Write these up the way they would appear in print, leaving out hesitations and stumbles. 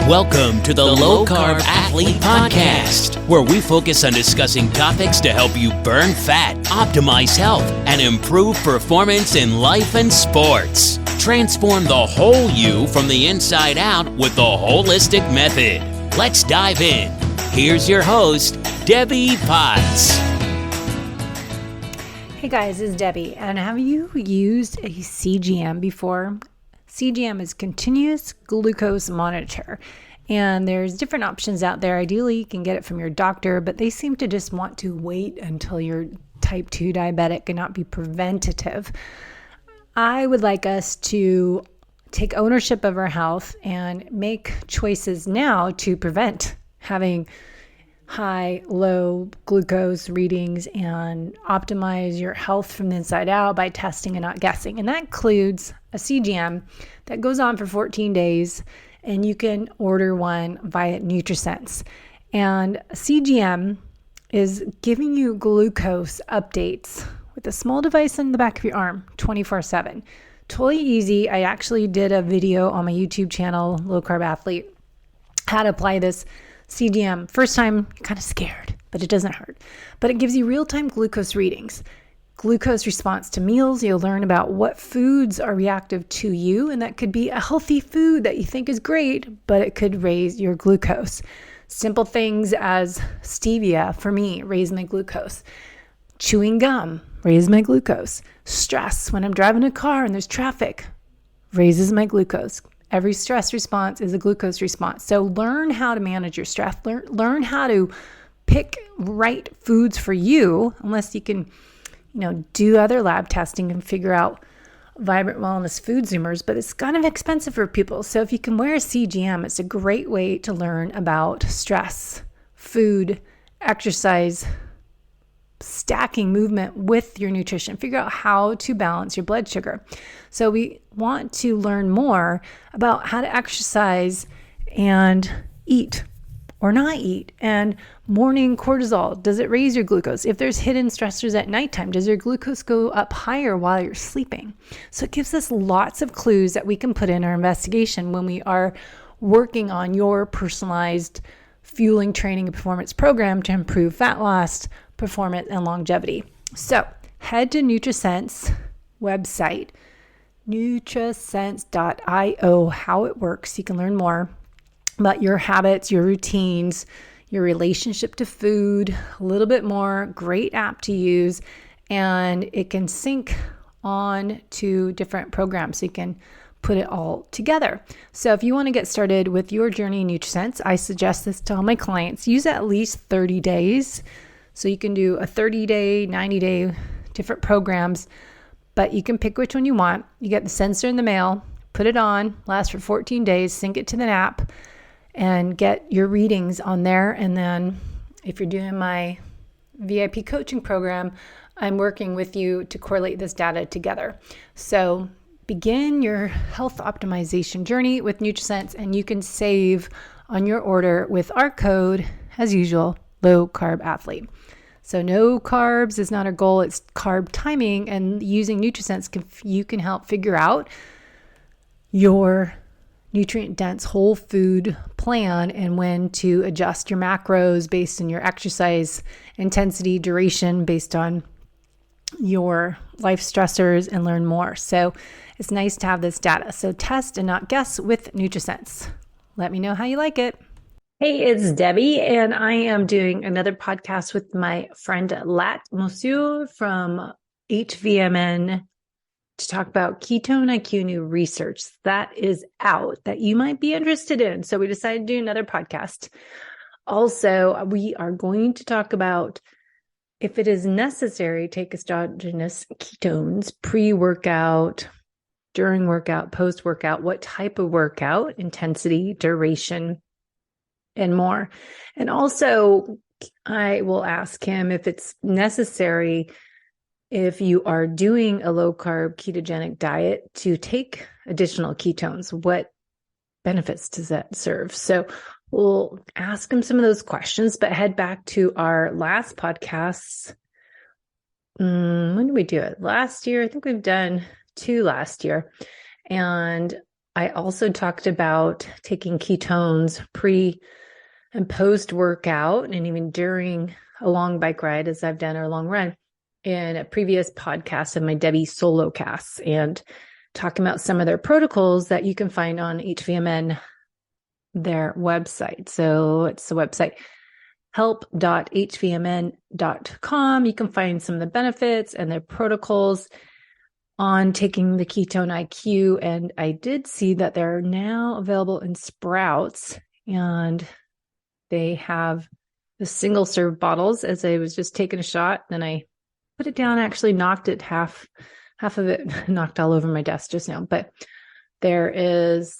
Welcome to the Low Carb Athlete Podcast, where we focus on discussing topics to help you burn fat, optimize health, and improve performance in life and sports. Transform the whole you from the inside out with the holistic method. Let's dive in. Here's your host, Debbie Potts. Hey guys, it's Debbie, and have you used a CGM before? CGM is continuous glucose monitor, and there's different options out there. Ideally, you can get it from your doctor, but they seem to just want to wait until you're type 2 diabetic and not be preventative. I would like us to take ownership of our health and make choices now to prevent having high, low glucose readings and optimize your health from the inside out by testing and not guessing. And that includes a CGM that goes on for 14 days, and you can order one via NutriSense. And a CGM is giving you glucose updates with a small device in the back of your arm 24/7. Totally easy. I actually did a video on my YouTube channel, Low Carb Athlete, how to apply this CGM. First time, you're kind of scared, but it doesn't hurt. But it gives you real-time glucose readings. Glucose response to meals. You'll learn about what foods are reactive to you, and that could be a healthy food that you think is great, but it could raise your glucose. Simple things as stevia, for me, raise my glucose. Chewing gum, raise my glucose. Stress, when I'm driving a car and there's traffic, raises my glucose. Every stress response is a glucose response. So learn how to manage your stress. Learn how to pick right foods for you, unless you can, do other lab testing and figure out vibrant wellness food zoomers, but it's kind of expensive for people. So if you can wear a CGM, it's a great way to learn about stress, food, exercise, stacking movement with your nutrition. Figure out how to balance your blood sugar. So we want to learn more about how to exercise and eat or not eat. And morning cortisol, does it raise your glucose? If there's hidden stressors at nighttime, does your glucose go up higher while you're sleeping? So it gives us lots of clues that we can put in our investigation when we are working on your personalized fueling, training, and performance program to improve fat loss, performance, and longevity. So head to NutriSense website, nutrisense.io, how it works. You can learn more about your habits, your routines, your relationship to food, a little bit more. Great app to use, and it can sync on to different programs, so you can put it all together. So if you want to get started with your journey in NutriSense, I suggest this to all my clients. Use at least 30 days. So you can do a 30-day, 90-day, different programs, but you can pick which one you want. You get the sensor in the mail, put it on, lasts for 14 days, sync it to the app, and get your readings on there. And then if you're doing my VIP coaching program, I'm working with you to correlate this data together. So begin your health optimization journey with NutriSense, and you can save on your order with our code, as usual, Low Carb Athlete. So no carbs is not our goal, it's carb timing, and using NutriSense, you can help figure out your nutrient-dense whole food plan and when to adjust your macros based on your exercise intensity, duration, based on your life stressors, and learn more. So it's nice to have this data. So test and not guess with NutriSense. Let me know how you like it. Hey, it's Debbie, and I am doing another podcast with my friend Latt Mansor from HVMN to talk about Ketone IQ new research that is out that you might be interested in. So we decided to do another podcast. Also, we are going to talk about if it is necessary, take exogenous ketones pre-workout, during workout, post-workout, what type of workout, intensity, duration, and more. And also, I will ask him if it's necessary, if you are doing a low-carb ketogenic diet, to take additional ketones. What benefits does that serve? So we'll ask him some of those questions, but head back to our last podcasts. When did we do it? Last year? I think we've done 2 last year. And I also talked about taking ketones pre and post workout and even during a long bike ride, as I've done, or a long run, in a previous podcast of my Debbie solo casts, and talking about some of their protocols that you can find on HVMN, their website. So it's the website help.hvmn.com. You can find some of the benefits and their protocols on taking the Ketone IQ. And I did see that they're now available in Sprouts, and they have the single serve bottles. As I was just taking a shot, then I put it down, actually knocked it half of it knocked all over my desk just now. But there is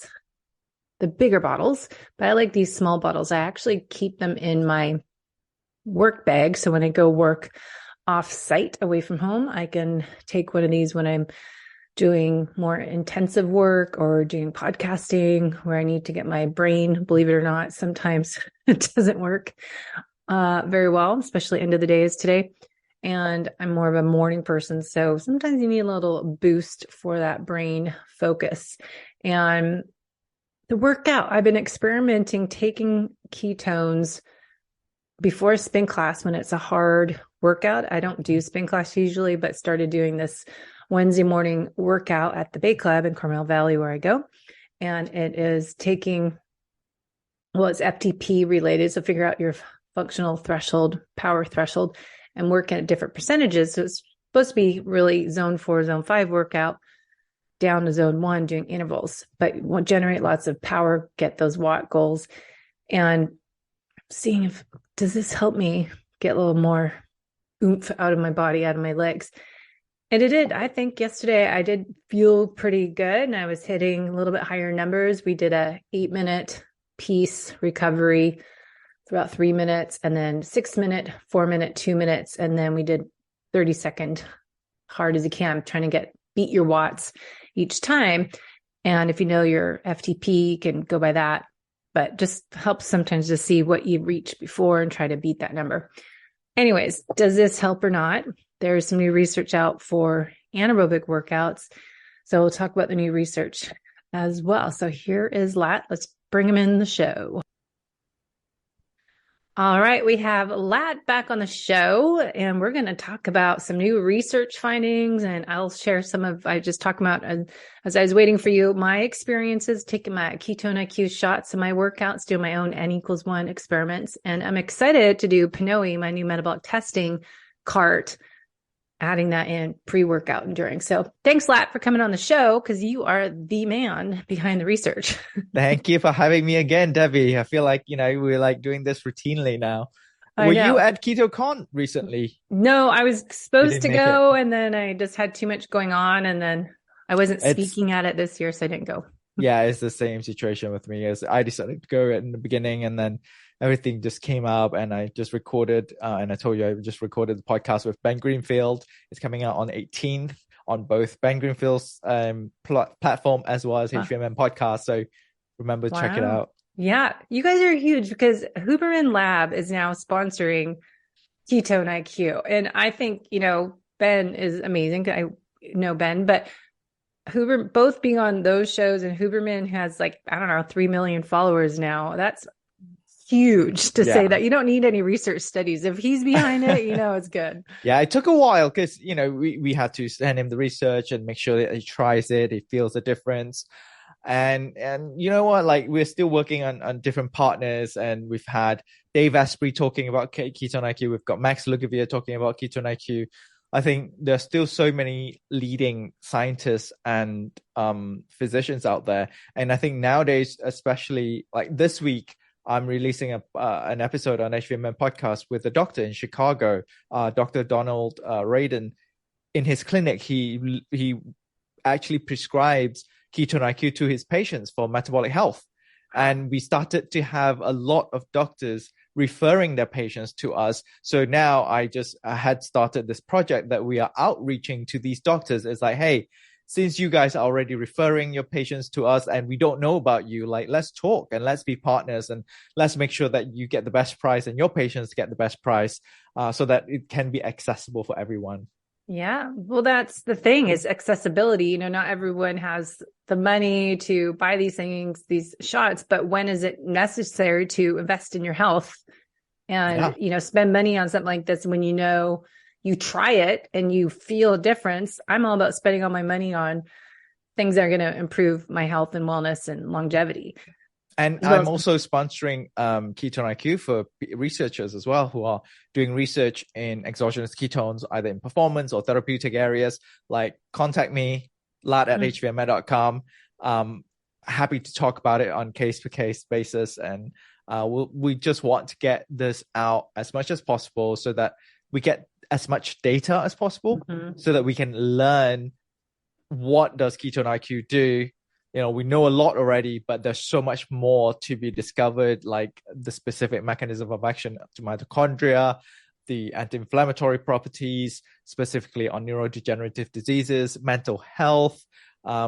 the bigger bottles, but I like these small bottles. I actually keep them in my work bag. So when I go work off site away from home, I can take one of these when I'm doing more intensive work or doing podcasting where I need to get my brain, believe it or not, sometimes it doesn't work very well, especially end of the days today. And I'm more of a morning person. So sometimes you need a little boost for that brain focus. And the workout, I've been experimenting taking ketones before a spin class when it's a hard workout. I don't do spin class usually, but started doing this Wednesday morning workout at the Bay Club in Carmel Valley where I go. And it is taking, well, it's FTP related. So figure out your functional threshold, power threshold, and work at different percentages. So it's supposed to be really zone 4, zone 5 workout down to zone 1 doing intervals, but we'll generate lots of power, get those watt goals, and seeing if, does this help me get a little more oomph out of my body, out of my legs? And it did. I think yesterday I did feel pretty good, and I was hitting a little bit higher numbers. We did a 8-minute piece recovery for about 3 minutes, and then 6-minute, 4-minute, 2 minutes. And then we did 30-second hard as you can, trying to beat your watts each time. And if you know your FTP, you can go by that, but just helps sometimes to see what you reached before and try to beat that number. Anyways, does this help or not? There's some new research out for anaerobic workouts. So we'll talk about the new research as well. So here is Latt. Let's bring him in the show. All right, we have Latt back on the show, and we're going to talk about some new research findings, and I'll share I just talked about, as I was waiting for you, my experiences taking my Ketone IQ shots in my workouts, doing my own N=1 experiments, and I'm excited to do PNOE, my new metabolic testing cart, adding that in pre-workout and during. So thanks, Latt, for coming on the show, because you are the man behind the research. Thank you for having me again, Debbie. I feel like, we're like doing this routinely now. Were you at KetoCon recently? No, I was supposed to go, and then I just had too much going on, and then I wasn't speaking at it this year, so I didn't go. Yeah, it's the same situation with me, as I decided to go in the beginning, and then everything just came up, and I just recorded, and I told you I just recorded the podcast with Ben Greenfield. It's coming out on 18th on both Ben Greenfield's platform as well as HVMN podcast. So remember to check it out. Yeah, you guys are huge, because Huberman Lab is now sponsoring Ketone IQ. And I think, Ben is amazing. I know Ben, but both being on those shows, and Huberman has 3 million followers now. That's huge to say that you don't need any research studies. If he's behind it, it's good. Yeah, it took a while because, we had to send him the research and make sure that he tries it, he feels the difference. And you know what, we're still working on different partners, and we've had Dave Asprey talking about Ketone IQ. We've got Max Lugavere talking about Ketone IQ. I think there's still so many leading scientists and physicians out there. And I think nowadays, especially this week, I'm releasing an episode on HVMN podcast with a doctor in Chicago, Dr. Donald Radin. In his clinic, he actually prescribes Ketone IQ to his patients for metabolic health. And we started to have a lot of doctors referring their patients to us. So now I had started this project that we are outreaching to these doctors. It's like, hey, since you guys are already referring your patients to us and we don't know about you, let's talk and let's be partners, and let's make sure that you get the best price and your patients get the best price, so that it can be accessible for everyone. Yeah. Well, that's the thing is accessibility. You know, not everyone has the money to buy these things, these shots, but when is it necessary to invest in your health and, Yeah. you know, spend money on something like this when you know you try it and you feel a difference? I'm all about spending all my money on things that are going to improve my health and wellness and longevity. And As well I'm as, also sponsoring Ketone IQ for researchers as well who are doing research in exogenous ketones, either in performance or therapeutic areas. Like, contact me, Latt at HVMN.com. Happy to talk about it on case-per-case basis. And we just want to get this out as much as possible so that we get as much data as possible so that we can learn what does Ketone IQ do. You know, we know a lot already, but there's so much more to be discovered, like the specific mechanism of action to mitochondria, the anti-inflammatory properties, specifically on neurodegenerative diseases, mental health,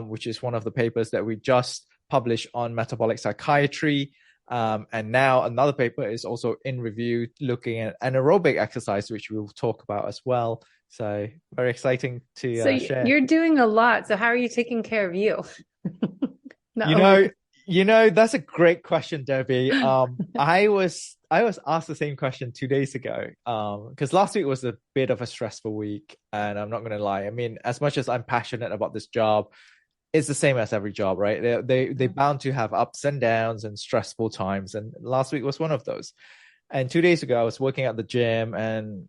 which is one of the papers that we just published on metabolic psychiatry. And now another paper is also in review looking at anaerobic exercise, which we'll talk about as well. So very exciting to share. You're doing a lot. So how are you taking care of you? You know, that's a great question, Debbie. I was asked the same question 2 days ago. Because last week was a bit of a stressful week, and I'm not gonna lie. I mean, as much as I'm passionate about this job, it's the same as every job, right? They bound to have ups and downs and stressful times, and last week was one of those. And 2 days ago, I was working at the gym, and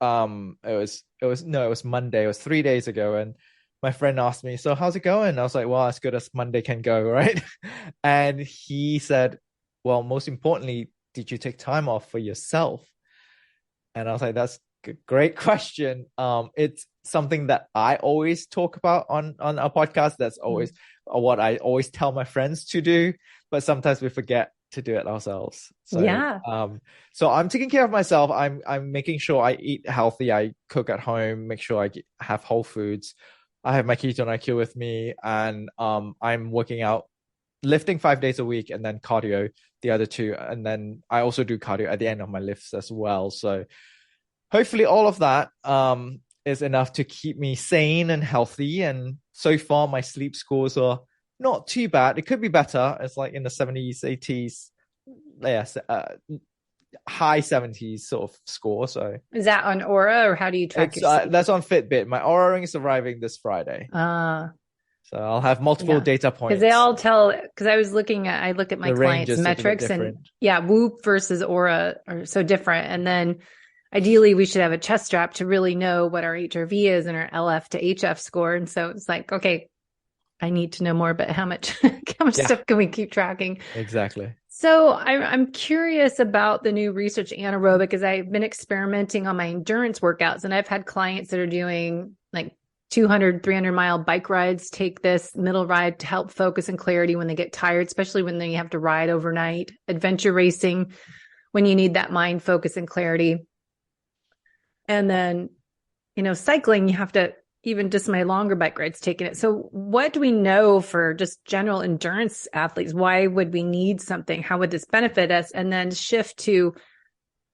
it was Monday. It was 3 days ago, and my friend asked me, "So how's it going?" I was like, "Well, as good as Monday can go," right? And he said, "Well, most importantly, did you take time off for yourself?" And I was like, "That's a great question." It's something that I always talk about on our podcast. That's always what I always tell my friends to do, but sometimes we forget to do it ourselves. So, Yeah. So I'm taking care of myself. I'm making sure I eat healthy. I cook at home, make sure I have whole foods. I have my Ketone IQ with me, and I'm working out, lifting 5 days a week, and then cardio the other two. And then I also do cardio at the end of my lifts as well. So hopefully all of that is enough to keep me sane and healthy. And so far, my sleep scores are not too bad. It could be better. It's like in the 70s, 80s, yes, high 70s sort of score. So Is that on Aura or how do you track your sleep? that's on Fitbit. My Aura ring is arriving this Friday. So I'll have multiple data points. Because they all tell, because I look at my clients' metrics, and Whoop versus Aura are so different. And then ideally we should have a chest strap to really know what our HRV is and our LF to HF score. And so it's like, okay, I need to know more, but how much stuff can we keep tracking? Exactly. So I'm curious about the new research anaerobic, as I've been experimenting on my endurance workouts, and I've had clients that are doing like 200, 300 mile bike rides, take this middle ride to help focus and clarity when they get tired, especially when they have to ride overnight, adventure racing, when you need that mind focus and clarity. And then, cycling, you have to, even just my longer bike rides, taking it. So what do we know for just general endurance athletes? Why would we need something? How would this benefit us? And then shift to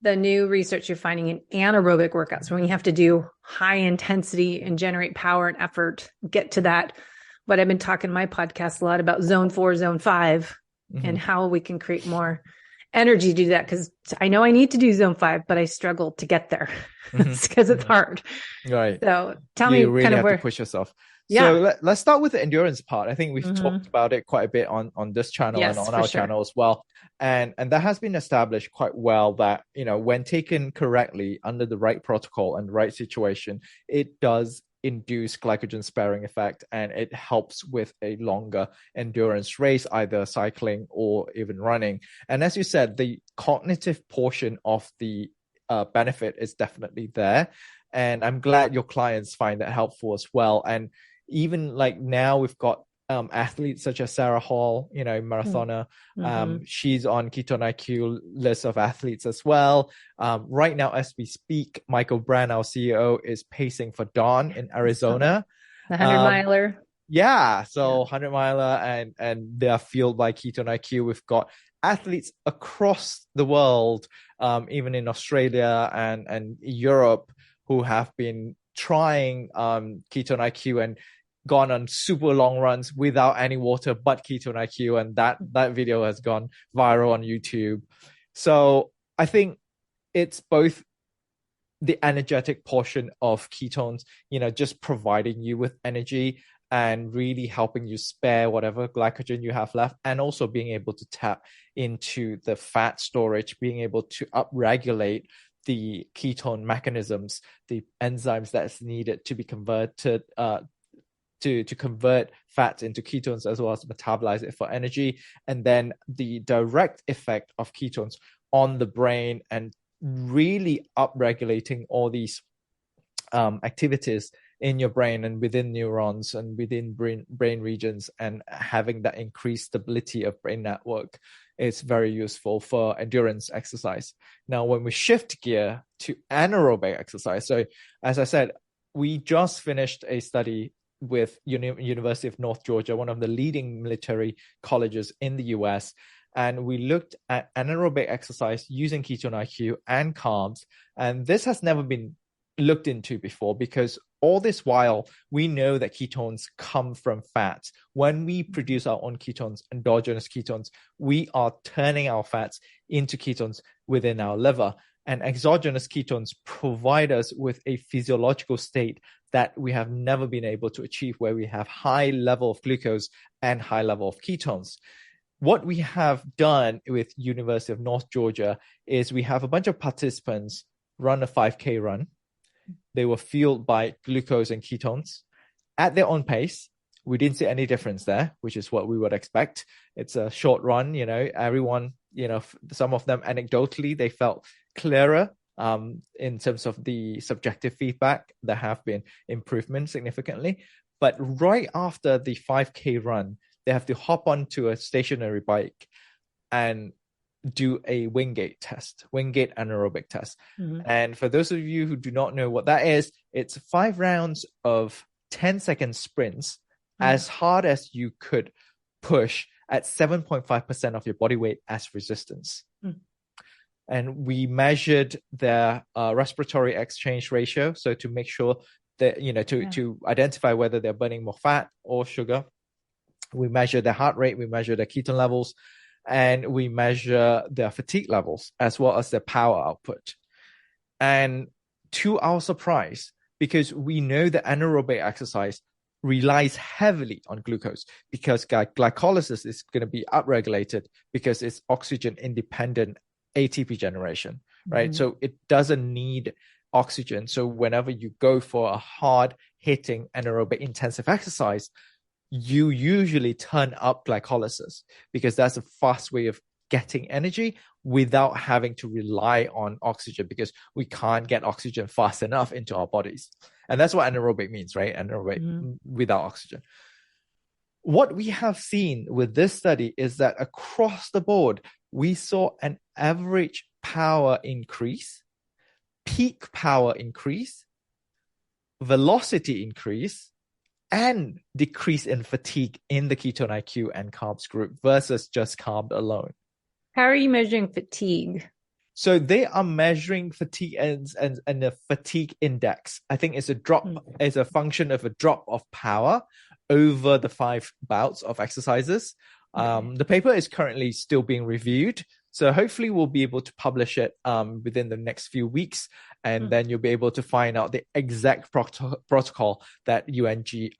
the new research you're finding in anaerobic workouts, when you have to do high intensity and generate power and effort, get to that. What I've been talking in my podcast a lot about zone 4, zone 5, and how we can create more energy to do that. Because I know I need to do zone 5, but I struggle to get there because it's hard. Right. So tell me, really kind of have where to push yourself. Yeah. So let's start with the endurance part. I think we've talked about it quite a bit on this channel and on our channel as well. And that has been established quite well that, when taken correctly under the right protocol and the right situation, it does induce glycogen sparing effect, and it helps with a longer endurance race, either cycling or even running. And as you said, the cognitive portion of the benefit is definitely there. And I'm glad your clients find that helpful as well. And even like now we've got athletes such as Sarah Hall, marathoner. She's on Ketone IQ list of athletes as well. Right now, as we speak, Michael Brand, our CEO, is pacing for Dawn in Arizona. The 100-miler. Yeah. So 100-miler and they are fueled by Ketone IQ. We've got athletes across the world, even in Australia and Europe, who have been trying Ketone IQ and gone on super long runs without any water but Ketone IQ, and that video has gone viral on YouTube. So I think it's both the energetic portion of ketones, just providing you with energy and really helping you spare whatever glycogen you have left, and also being able to tap into the fat storage, being able to upregulate the ketone mechanisms, the enzymes that's needed to be converted to convert fats into ketones, as well as metabolize it for energy. And then the direct effect of ketones on the brain and really upregulating all these activities in your brain and within neurons and within brain regions, and having that increased stability of brain network is very useful for endurance exercise. Now, when we shift gear to anaerobic exercise, so as I said, we just finished a study with University of North Georgia, one of the leading military colleges in the US, and we looked at anaerobic exercise using Ketone IQ and carbs. And this has never been looked into before, because all this while we know that ketones come from fats. When we produce our own ketones, endogenous ketones, we are turning our fats into ketones within our liver. And exogenous ketones provide us with a physiological state that we have never been able to achieve, where we have high level of glucose and high level of ketones. What we have done with University of North Georgia is we have a bunch of participants run a 5K run. They were fueled by glucose and ketones at their own pace. We didn't see any difference there, which is what we would expect. It's a short run, everyone, some of them anecdotally, they felt clearer in terms of the subjective feedback. There have been improvements significantly. But right after the 5K run, they have to hop onto a stationary bike and do a Wingate Anaerobic Test. Mm-hmm. And for those of you who do not know what that is, it's 5 rounds of 10-second sprints, as hard as you could push at 7.5% of your body weight as resistance. And we measured their respiratory exchange ratio, so to make sure that, to identify whether they're burning more fat or sugar. We measure their heart rate, we measure their ketone levels, and we measure their fatigue levels as well as their power output. And to our surprise, because we know that anaerobic exercise relies heavily on glucose, because glycolysis is going to be upregulated because it's oxygen independent ATP generation, right? Mm-hmm. So it doesn't need oxygen. So whenever you go for a hard hitting anaerobic intensive exercise, you usually turn up glycolysis, because that's a fast way of getting energy without having to rely on oxygen, because we can't get oxygen fast enough into our bodies. And that's what anaerobic means, right? Anaerobic without oxygen. What we have seen with this study is that across the board, we saw an average power increase, peak power increase, velocity increase, and decrease in fatigue in the Ketone IQ and carbs group versus just carb alone. How are you measuring fatigue? So they are measuring fatigue and the fatigue index. I think it's it's a function of a drop of power over the 5 bouts of exercises. The paper is currently still being reviewed, so hopefully we'll be able to publish it within the next few weeks, and then you'll be able to find out the exact protocol that UNG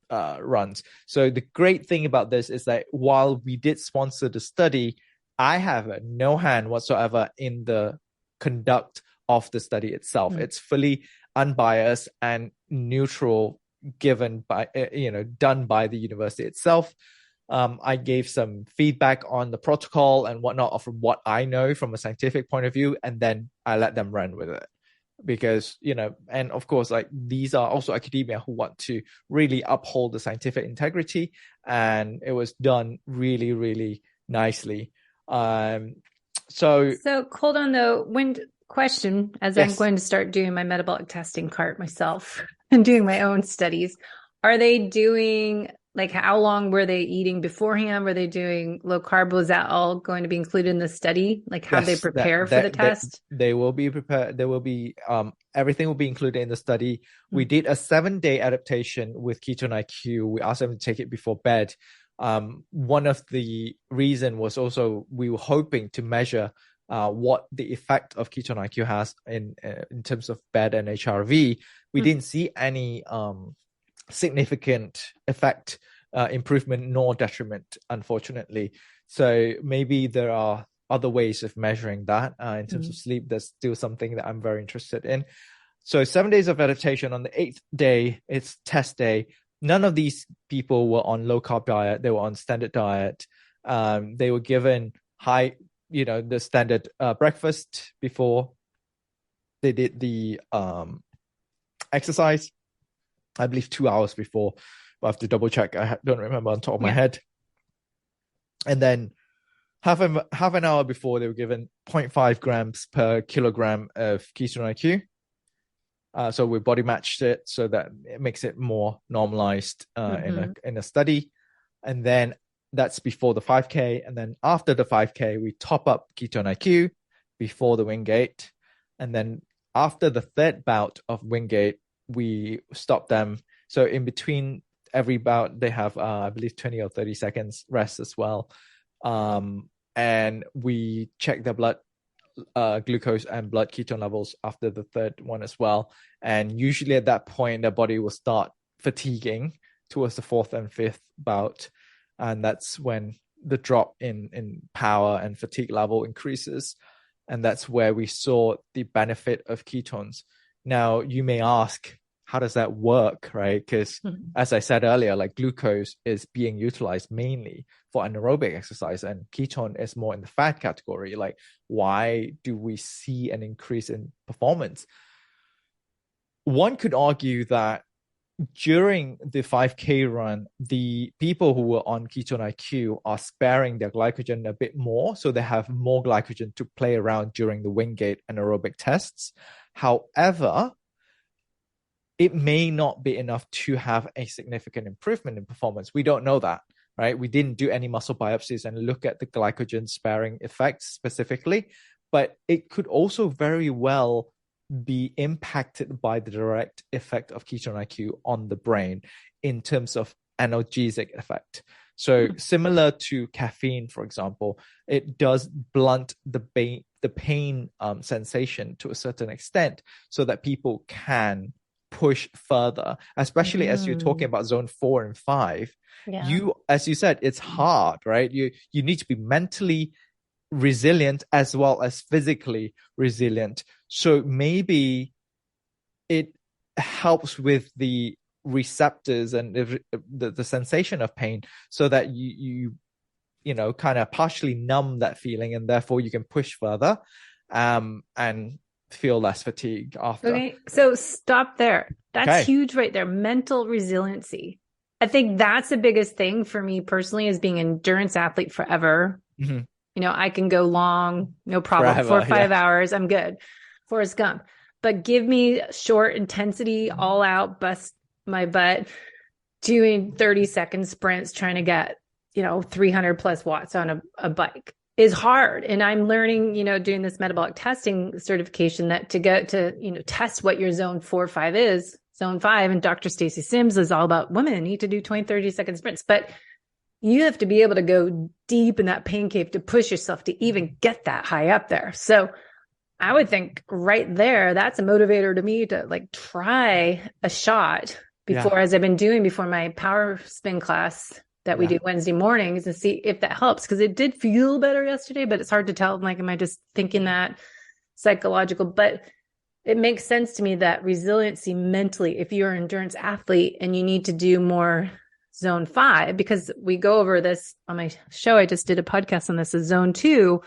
runs. So the great thing about this is that while we did sponsor the study, I have no hand whatsoever in the conduct of the study itself. It's fully unbiased and neutral, done by the university itself. I gave some feedback on the protocol and whatnot from what I know from a scientific point of view, and then I let them run with it. Because, and of course, like, these are also academia who want to really uphold the scientific integrity, and it was done really, really nicely. So hold on though. Question, as yes. I'm going to start doing my metabolic testing cart myself and doing my own studies, are they doing Like, how long were they eating beforehand? Were they doing low carb? Was that all going to be included in the study? Like, how they Yes, prepare for the test? they will be prepared. There will be everything will be included in the study. We did a 7-day adaptation with Ketone IQ. We asked them to take it before bed. One of the reason was also we were hoping to measure what the effect of Ketone IQ has in terms of bed and HRV. We didn't see any significant effect, improvement nor detriment, unfortunately. So maybe there are other ways of measuring that in terms of sleep. That's still something that I'm very interested in. So 7 days of adaptation. On the 8th day, it's test day. None of these people were on low carb diet. They were on standard diet. They were given the standard breakfast before they did the exercise. I believe 2 hours before. I have to double check. I don't remember on top of my head. And then half an hour before, they were given 0.5 grams per kilogram of Ketone IQ. So we body matched it so that it makes it more normalized in a study. And then that's before the 5K. And then after the 5K, we top up Ketone IQ before the Wingate. And then after the third bout of Wingate, we stop them. So in between every bout, they have, I believe, 20 or 30 seconds rest as well. And we check their blood glucose and blood ketone levels after the third one as well. And usually at that point, their body will start fatiguing towards the fourth and fifth bout. And that's when the drop in power and fatigue level increases. And that's where we saw the benefit of ketones. Now, you may ask, how does that work, right? Because as I said earlier, like glucose is being utilized mainly for anaerobic exercise and ketone is more in the fat category. Like, why do we see an increase in performance? One could argue that during the 5K run, the people who were on Ketone IQ are sparing their glycogen a bit more. So they have more glycogen to play around during the Wingate Anaerobic tests. However, it may not be enough to have a significant improvement in performance. We don't know that, right? We didn't do any muscle biopsies and look at the glycogen sparing effects specifically, but it could also very well be impacted by the direct effect of Ketone IQ on the brain in terms of analgesic effect. So similar to caffeine, for example, it does blunt the pain sensation to a certain extent so that people can push further, especially as you're talking about zone 4 and 5. As you said, it's hard, right? You need to be mentally resilient as well as physically resilient. So maybe it helps with the receptors and the sensation of pain so that you kind of partially numb that feeling and therefore you can push further and feel less fatigue after. Okay, so stop there. That's huge right there. Mental resiliency. I think that's the biggest thing for me personally is being an endurance athlete forever. I can go long, no problem. Forever, 4 or 5 hours, I'm good. Forrest Gump. But give me short intensity, all out, bust my butt, doing 30-second sprints, trying to get, 300 plus watts on a bike is hard. And I'm learning, doing this metabolic testing certification that to get to, test what your zone 4 or 5 is, zone 5. And Dr. Stacy Sims is all about women need to do 20, 30-second sprints. But you have to be able to go deep in that pain cave to push yourself to even get that high up there. So I would think right there, that's a motivator to me to like try a shot before, as I've been doing before my power spin class that we do Wednesday mornings and see if that helps. Cause it did feel better yesterday, but it's hard to tell. Like, am I just thinking that psychological? But it makes sense to me that resiliency mentally, if you're an endurance athlete and you need to do more zone 5, because we go over this on my show. I just did a podcast on this. So zone 2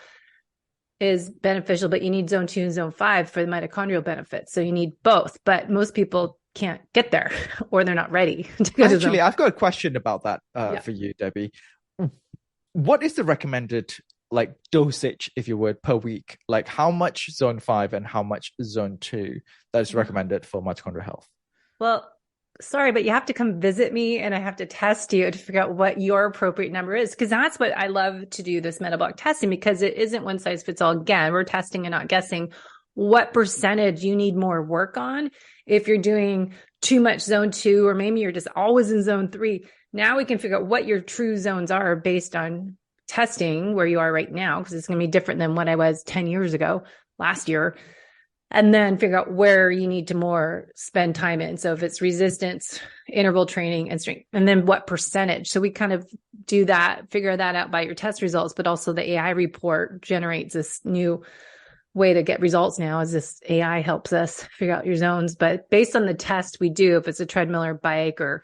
is beneficial, but you need zone 2 and zone 5 for the mitochondrial benefits. So you need both, but most people can't get there or they're not ready to go to zone. I've got a question about that for you, Debbie. What is the recommended dosage, if you would, per week? Like how much zone 5 and how much zone 2 that is recommended for mitochondrial health? Well, sorry, but you have to come visit me and I have to test you to figure out what your appropriate number is. Because that's what I love to do, this metabolic testing, because it isn't one size fits all. Again, we're testing and not guessing what percentage you need more work on. If you're doing too much zone 2, or maybe you're just always in zone 3, now we can figure out what your true zones are based on testing where you are right now, because it's going to be different than what I was 10 years ago, last year. And then figure out where you need to more spend time in. So if it's resistance, interval training, and strength, and then what percentage. So we kind of do that, figure that out by your test results, but also the AI report generates this new way to get results now, as this AI helps us figure out your zones. But based on the test we do, if it's a treadmill or bike or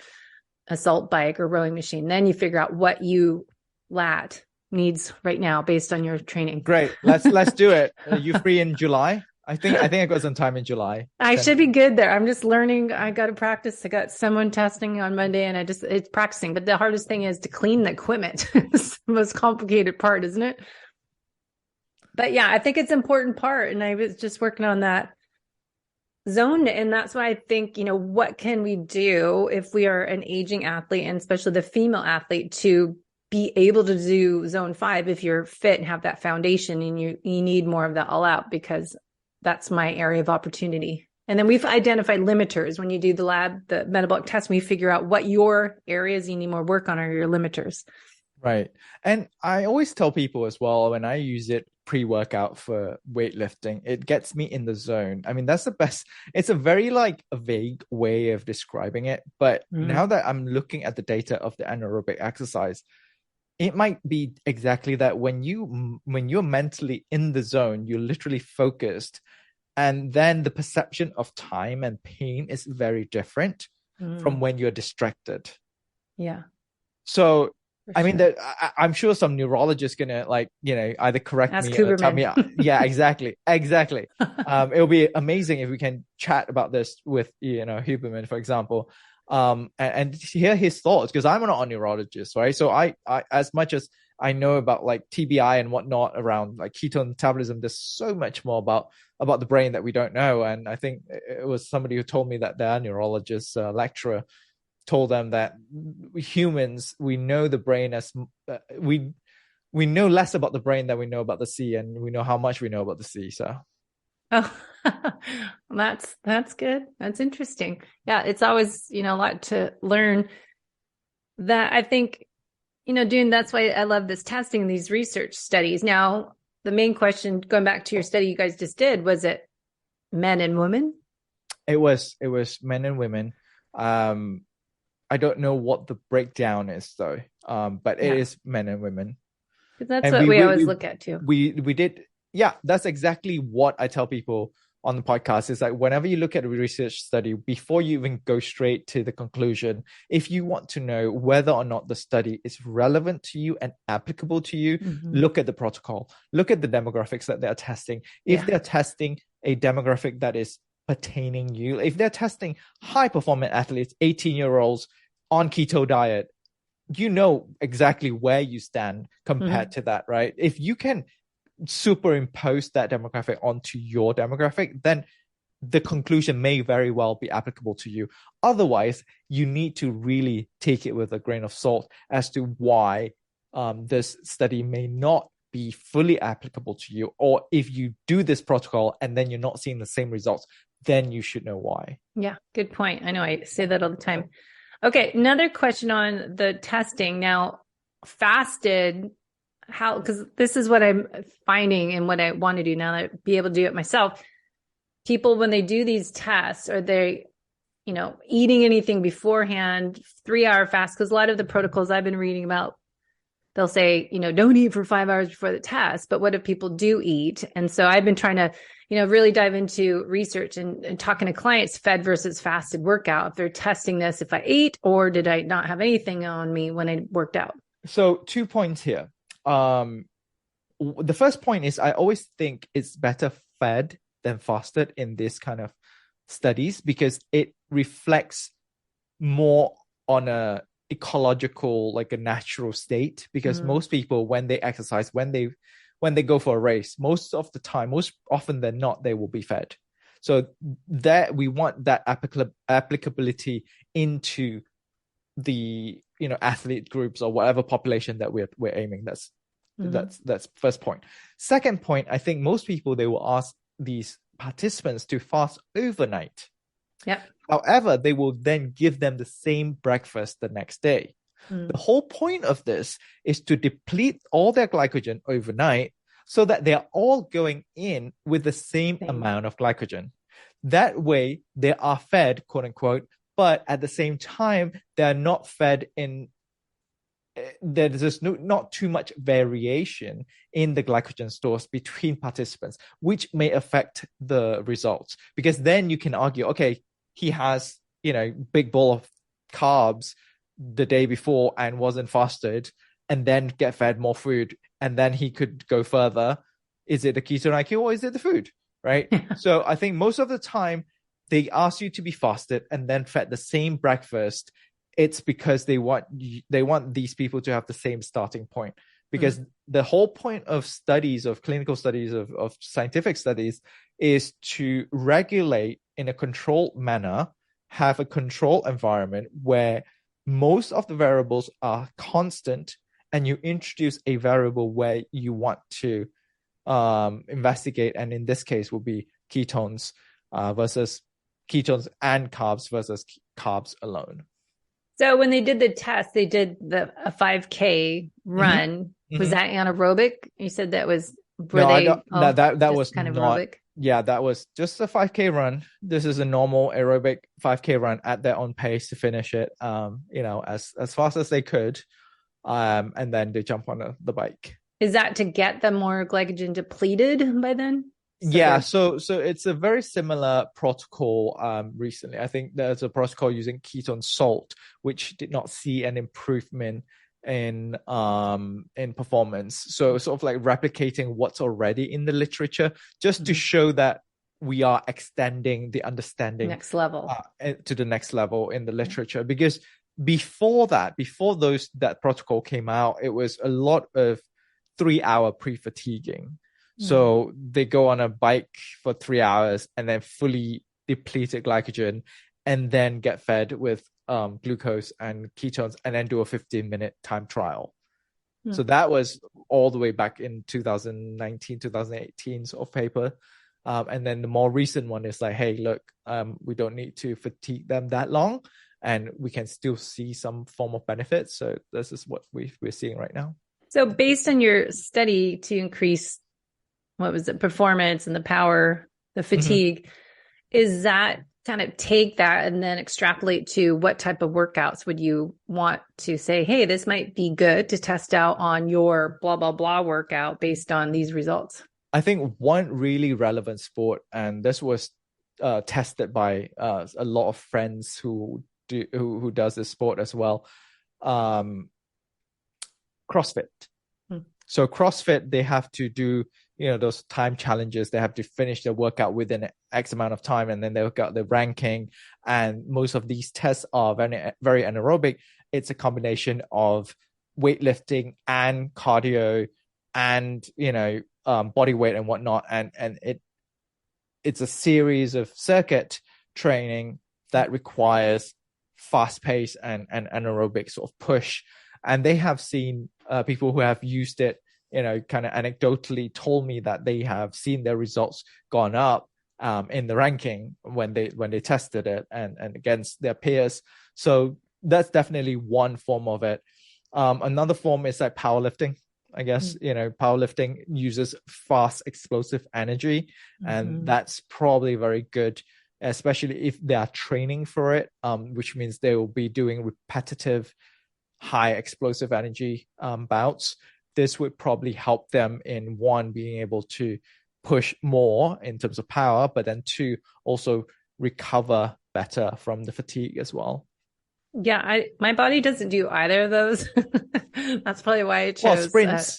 assault bike or rowing machine, then you figure out what you Latt needs right now based on your training. Great. Let's do it. Are you free in July? I think I got some time in July. I should be good there. I'm just learning. I got to practice. I got someone testing on Monday and it's practicing. But the hardest thing is to clean the equipment. It's the most complicated part, isn't it? But yeah, I think it's an important part. And I was just working on that zone. And that's why I think, what can we do if we are an aging athlete, and especially the female athlete, to be able to do zone 5 if you're fit and have that foundation, and you need more of that all out, because that's my area of opportunity. And then we've identified limiters. When you do the metabolic test, we figure out what your areas you need more work on are your limiters. Right. And I always tell people as well, when I use it pre-workout for weightlifting, it gets me in the zone. I mean, that's the best. It's a very a vague way of describing it. But now that I'm looking at the data of the anaerobic exercise, it might be exactly that. When you're mentally in the zone, you're literally focused, and then the perception of time and pain is very different from when you're distracted. Yeah. So, I mean, I'm sure some neurologist gonna either correct Ask me Huberman. or tell me. Yeah, exactly. It'll be amazing if we can chat about this with Huberman, for example. And hear his thoughts, because I'm not a neurologist, right? So I as much as I know about TBI and whatnot around ketone metabolism, there's so much more about the brain that we don't know. And I think it was somebody who told me that their neurologist lecturer told them that humans, we know the brain as we know less about the brain than we know about the sea, and we know how much we know about the sea. So oh, that's good. That's interesting. Yeah, it's always a lot to learn. That I think that's why I love this testing, these research studies. Now, the main question, going back to your study you guys just did, was it men and women? It was men and women. I don't know what the breakdown is though, but it is men and women. That's what we always look at too. We did. Yeah, that's exactly what I tell people on the podcast. Is whenever you look at a research study, before you even go straight to the conclusion, if you want to know whether or not the study is relevant to you and applicable to you, look at the protocol, look at the demographics that they're testing. If they're testing a demographic that is pertaining you, if they're testing high performing athletes, 18-year-olds on keto diet, you know exactly where you stand compared to that, right? If you can superimpose that demographic onto your demographic, then the conclusion may very well be applicable to you. Otherwise, you need to really take it with a grain of salt as to why this study may not be fully applicable to you. Or if you do this protocol and then you're not seeing the same results, then you should know why. Yeah, good point. I know I say that all the time. Okay, another question on the testing. Now, fasted, how, because this is what I'm finding and what I want to do now that I be able to do it myself. People, when they do these tests, are they, eating anything beforehand, 3-hour fast? Because a lot of the protocols I've been reading about, they'll say, don't eat for 5 hours before the test. But what if people do eat? And so I've been trying to, really dive into research and talking to clients, fed versus fasted workout. If they're testing this, if I ate or did I not have anything on me when I worked out? So 2 points here. The first point is I always think it's better fed than fasted in this kind of studies, because it reflects more on a ecological, a natural state. Because most people, when they exercise, when they go for a race, most of the time, most often than not, they will be fed. So that we want that applicability into the athlete groups or whatever population that we're aiming. That's first point. Second point, I think most people, they will ask these participants to fast overnight. Yep. However, they will then give them the same breakfast the next day. The whole point of this is to deplete all their glycogen overnight so that they are all going in with the same amount of glycogen. That way, they are fed, quote unquote, but at the same time, they're not fed in, there's not too much variation in the glycogen stores between participants, which may affect the results. Because then you can argue, okay, he has, big bowl of carbs the day before and wasn't fasted, and then get fed more food, and then he could go further. Is it the ketone IQ or is it the food? Right? So I think most of the time they ask you to be fasted and then fed the same breakfast. It's because they want these people to have the same starting point. Because the whole point of studies, of clinical studies, of scientific studies, is to regulate in a controlled manner, have a controlled environment where most of the variables are constant, and you introduce a variable where you want to investigate, and in this case will be ketones versus ketones and carbs versus carbs alone. So when they did the test, they did a 5K run. Was that anaerobic? You said that was that was kind of not aerobic. Yeah, that was just a 5K run. This is a normal aerobic 5K run at their own pace to finish it, as fast as they could. And then they jump on the bike. Is that to get them more glycogen depleted by then? So it's a very similar protocol. Recently, I think there's a protocol using ketone salt, which did not see an improvement in performance. So sort of like replicating what's already in the literature, just to show that we are extending the understanding next level to the next level in the literature. Because before that protocol came out, it was a lot of 3-hour pre-fatiguing. So they go on a bike for 3 hours and then fully depleted glycogen, and then get fed with glucose and ketones, and then do a 15-minute time trial. So that was all the way back in 2019, 2018 sort of paper. And then the more recent one is like, hey, look, we don't need to fatigue them that long, and we can still see some form of benefit. So this is what we're seeing right now. So based on your study to increase, performance and the power, the fatigue, is that kind of take that and then extrapolate to what type of workouts would you want to say, hey, this might be good to test out on your blah, blah, blah workout based on these results? I think one really relevant sport, and this was tested by a lot of friends who does this sport as well, CrossFit. So CrossFit, they have to do those time challenges. They have to finish their workout within X amount of time, and then they've got the ranking. And most of these tests are very, very anaerobic. It's a combination of weightlifting and cardio and body weight and whatnot. And it's a series of circuit training that requires fast pace and anaerobic sort of push. And they have seen people who have used it, kind of anecdotally told me that they have seen their results gone up in the ranking when they tested it and against their peers. So that's definitely one form of it. Another form is like powerlifting. I guess, powerlifting uses fast explosive energy, and that's probably very good, especially if they are training for it, which means they will be doing repetitive high explosive energy bouts. This would probably help them in one, being able to push more in terms of power, but then two, also recover better from the fatigue as well. Yeah, my body doesn't do either of those. That's probably why I chose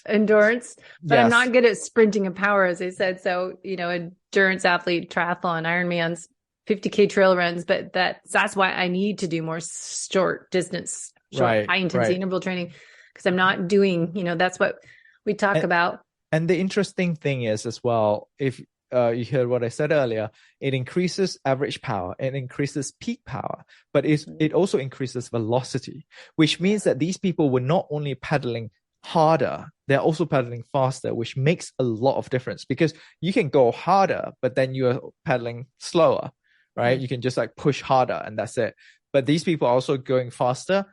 endurance. But yes. I'm not good at sprinting and power, as I said. So, endurance athlete, triathlon, Ironmans, 50K trail runs. But that's why I need to do more short distance, high intensity interval training, because I'm not doing, that's what we talk about. And the interesting thing is as well, if you heard what I said earlier, it increases average power, it increases peak power, but it also increases velocity, which means that these people were not only pedaling harder, they're also pedaling faster, which makes a lot of difference, because you can go harder, but then you're pedaling slower, right? You can just like push harder and that's it. But these people are also going faster,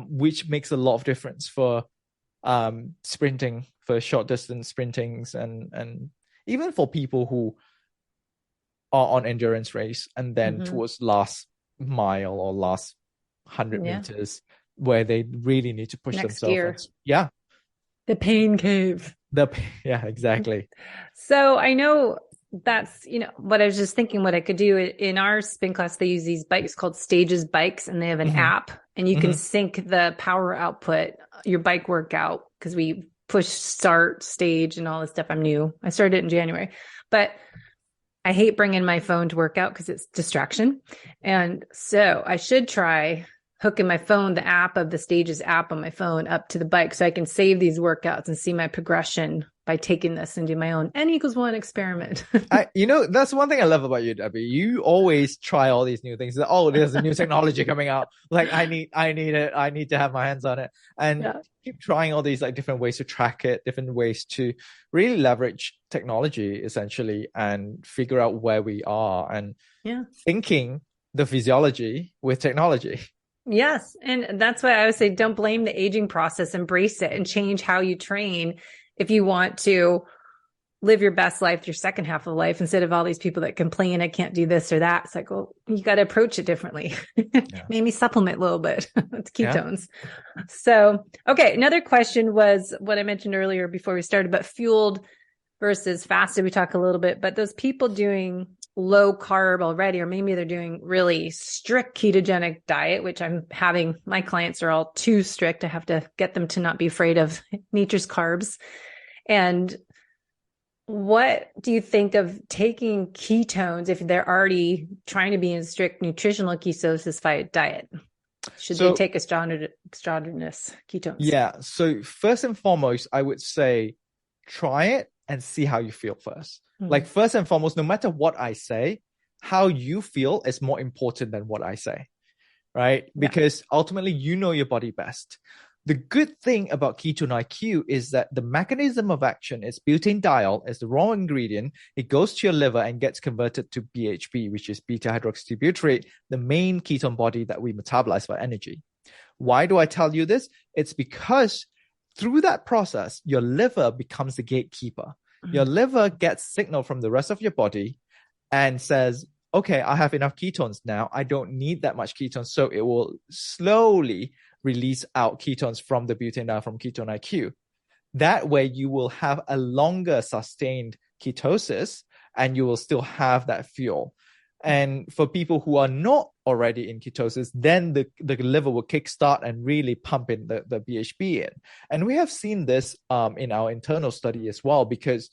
which makes a lot of difference for sprinting, for short distance sprintings, and even for people who are on endurance race and then towards last mile or last 100 meters where they really need to push themselves. Yeah. The pain cave. Yeah, exactly. So I know that's, what I was just thinking what I could do in our spin class. They use these bikes called Stages bikes, and they have an app, and you can sync the power output, your bike workout, because we push start, stage, and all this stuff. I'm new. I started it in January, but I hate bringing my phone to work out because it's distraction. And so I should try hooking my phone, the app of the Stages app on my phone, up to the bike so I can save these workouts and see my progression by taking this and do my own N=1 experiment. That's one thing I love about you, Debbie. You always try all these new things. Oh, there's a new technology coming out. Like I need it. I need to have my hands on it, and keep trying all these like different ways to track it, different ways to really leverage technology essentially and figure out where we are and thinking the physiology with technology. Yes. And that's why I would say, don't blame the aging process, embrace it and change how you train if you want to live your best life, your second half of life, instead of all these people that complain, I can't do this or that. It's like, well, you got to approach it differently. Maybe supplement a little bit with ketones. Yeah. So, okay. Another question was what I mentioned earlier before we started, but fueled versus fasted. We talk a little bit, but those people doing low carb already, or maybe they're doing really strict ketogenic diet, which I'm having, my clients are all too strict. I have to get them to not be afraid of nature's carbs. And what do you think of taking ketones if they're already trying to be in strict nutritional ketosis diet? Should they take exogenous ketones? Yeah. So first and foremost, I would say try it and see how you feel first. Like first and foremost, no matter what I say, how you feel is more important than what I say, right? Because ultimately you know your body best. The good thing about Ketone IQ is that the mechanism of action is butanediol as the raw ingredient. It goes to your liver and gets converted to BHB, which is beta hydroxybutyrate, the main ketone body that we metabolize for energy. Why do I tell you this? It's because through that process, your liver becomes the gatekeeper. Your liver gets signal from the rest of your body and says, okay, I have enough ketones now. I don't need that much ketones. So it will slowly release out ketones from the butanediol from Ketone IQ. That way you will have a longer sustained ketosis and you will still have that fuel. And for people who are not already in ketosis, then the liver will kickstart and really pump in the BHB in. And we have seen this in our internal study as well, because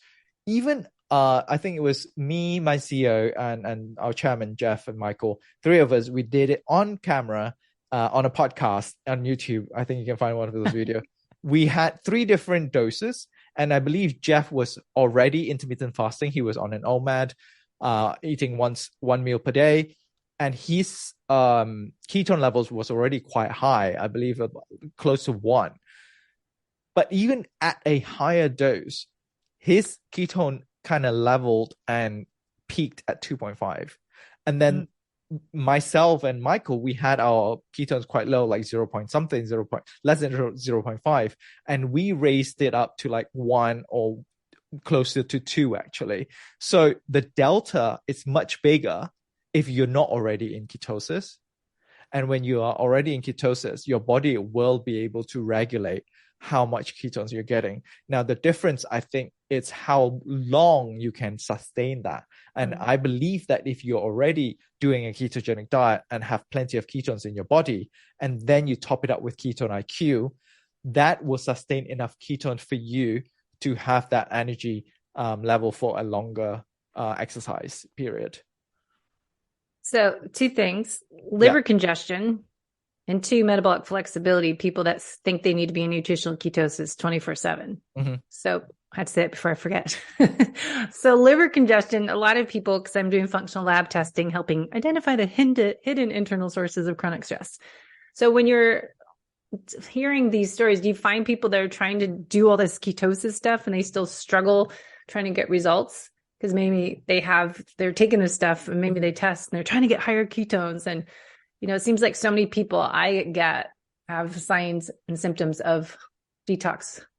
even I think it was me, my CEO, and our chairman, Jeff and Michael, three of us, we did it on camera, on a podcast on YouTube. I think you can find one of those videos. We had 3 different doses. And I believe Jeff was already intermittent fasting. He was on an OMAD. Eating one meal per day, and his ketone levels was already quite high, I believe close to 1. But even at a higher dose, his ketone kind of leveled and peaked at 2.5. And then myself and Michael, we had our ketones quite low, like 0. something, less than 0.5, and we raised it up to like 1 or closer to 2 actually. So the delta is much bigger if you're not already in ketosis. And when you are already in ketosis, your body will be able to regulate how much ketones you're getting. Now, the difference, I think, is how long you can sustain that. And I believe that if you're already doing a ketogenic diet and have plenty of ketones in your body, and then you top it up with Ketone IQ, that will sustain enough ketones for you to have that energy level for a longer exercise period. So 2 things, liver congestion, and 2, metabolic flexibility, people that think they need to be in nutritional ketosis 24/7. So I had to say it before I forget. So liver congestion, a lot of people, because I'm doing functional lab testing, helping identify the hidden internal sources of chronic stress. So when you're hearing these stories, do you find people that are trying to do all this ketosis stuff and they still struggle trying to get results? Because maybe they're taking this stuff and maybe they test and they're trying to get higher ketones. And, it seems like so many people I get have signs and symptoms of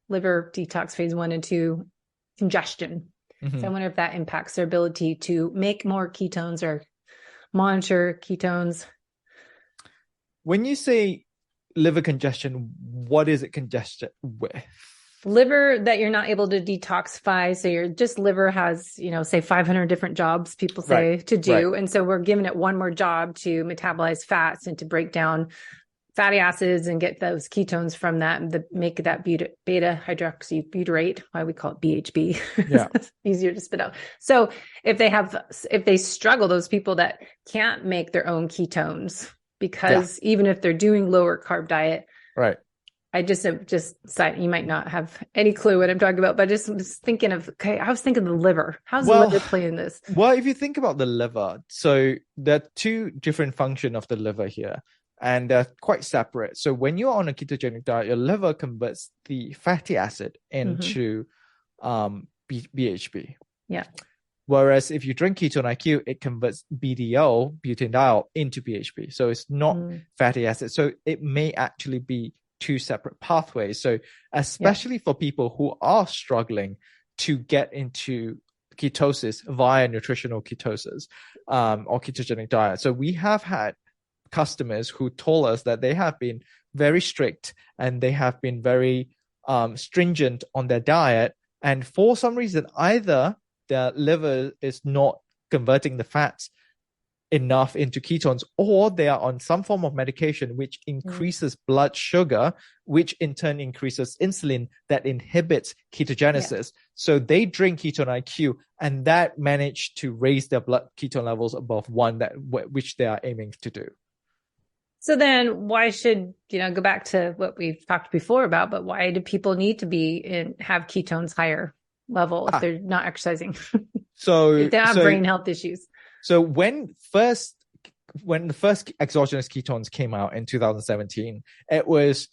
liver detox phase 1 and 2 congestion. So I wonder if that impacts their ability to make more ketones or monitor ketones. When you say liver congestion, what is it congested with? Liver that you're not able to detoxify. So your liver has, say 500 different jobs people say to do. Right. And so we're giving it one more job to metabolize fats and to break down fatty acids and get those ketones from that, make that beta hydroxybutyrate, why we call it BHB. Yeah. It's easier to spit out. So if they struggle, those people that can't make their own ketones, because even if they're doing lower carb diet, right. I just you might not have any clue what I'm talking about, but I just thinking of, I was thinking the liver. How's the liver playing this? Well, if you think about the liver, so there are two different functions of the liver here, and they're quite separate. So when you're on a ketogenic diet, your liver converts the fatty acid into BHB. Yeah. Whereas if you drink Ketone IQ, it converts BDO, butanediol, into BHB. So it's not fatty acid. So it may actually be two separate pathways. So especially for people who are struggling to get into ketosis via nutritional ketosis or ketogenic diet. So we have had customers who told us that they have been very strict and they have been very stringent on their diet. And for some reason, either their liver is not converting the fats enough into ketones, or they are on some form of medication which increases blood sugar, which in turn increases insulin that inhibits ketogenesis. So they drink Ketone IQ, and that managed to raise their blood ketone levels above 1, which they are aiming to do. So then why should, go back to what we've talked before about, but why do people need to have ketones higher level if they're not exercising? So if they have brain health issues. So when the first exogenous ketones came out in 2017, it was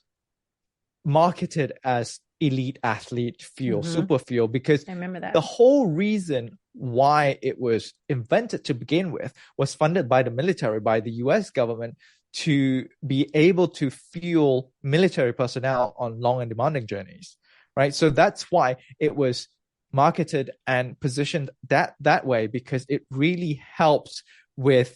marketed as elite athlete fuel, super fuel, because I remember that. The whole reason why it was invented to begin with was funded by the military, by the US government, to be able to fuel military personnel on long and demanding journeys, right? So that's why it was marketed and positioned that way, because it really helps with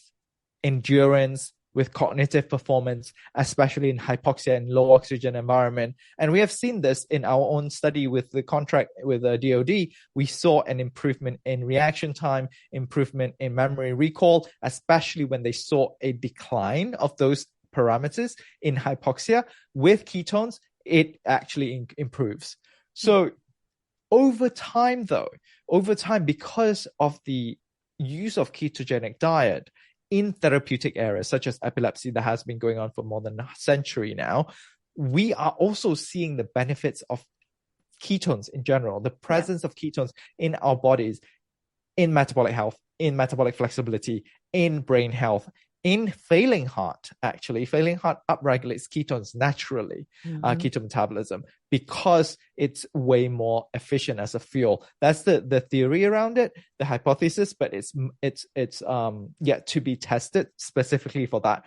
endurance, with cognitive performance, especially in hypoxia and low oxygen environment. And we have seen this in our own study with the contract with the DoD. We saw an improvement in reaction time, improvement in memory recall, especially when they saw a decline of those parameters in hypoxia. With ketones, it actually improves. So over time, because of the use of ketogenic diet in therapeutic areas such as epilepsy that has been going on for more than a century now, we are also seeing the benefits of ketones in general, the presence of ketones in our bodies, in metabolic health, in metabolic flexibility, in brain health, in failing heart. Actually, failing heart upregulates ketones naturally, ketone metabolism, because it's way more efficient as a fuel. That's the theory around it, the hypothesis, but it's yet to be tested specifically for that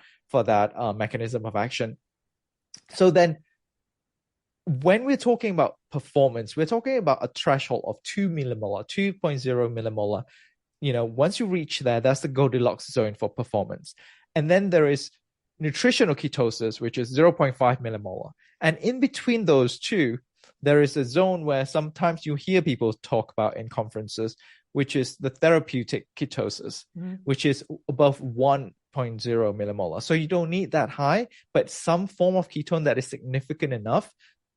mechanism of action. So then, when we're talking about performance, we're talking about a threshold of 2 millimolar, 2.0 millimolar. Once you reach there, that's the Goldilocks zone for performance. And then there is nutritional ketosis, which is 0.5 millimolar. And in between those two, there is a zone where sometimes you hear people talk about in conferences, which is the therapeutic ketosis, which is above 1.0 millimolar. So you don't need that high, but some form of ketone that is significant enough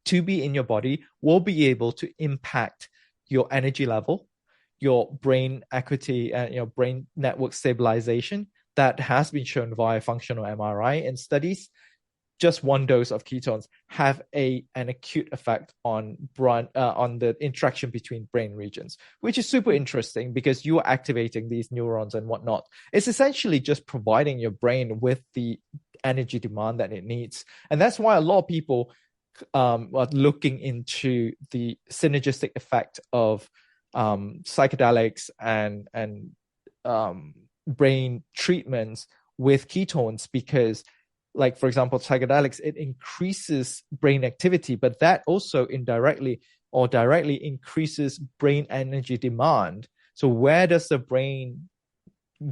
to be in your body will be able to impact your energy level, your brain acuity, and your brain network stabilization that has been shown via functional MRI in studies. just one dose of ketones have an acute effect on the interaction between brain regions, which is super interesting because you are activating these neurons and whatnot. It's essentially just providing your brain with the energy demand that it needs. And that's why a lot of people are looking into the synergistic effect of psychedelics and brain treatments with ketones, because like, for example, psychedelics, it increases brain activity, but that also indirectly or directly increases brain energy demand. So where does the brain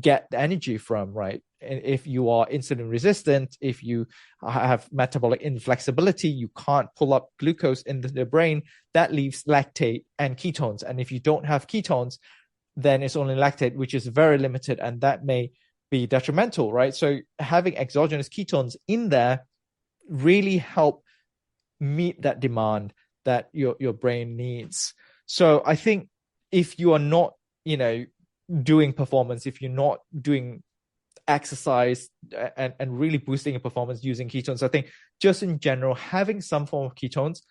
get the energy from, right? And if you are insulin resistant, if you have metabolic inflexibility, you can't pull up glucose into the brain, that leaves lactate and ketones. And if you don't have ketones, then it's only lactate, which is very limited, and that may be detrimental, right? So having exogenous ketones in there really help meet that demand that your brain needs. So I think if you are not, doing performance, if you're not doing exercise and really boosting your performance using ketones, I think just in general, having some form of ketones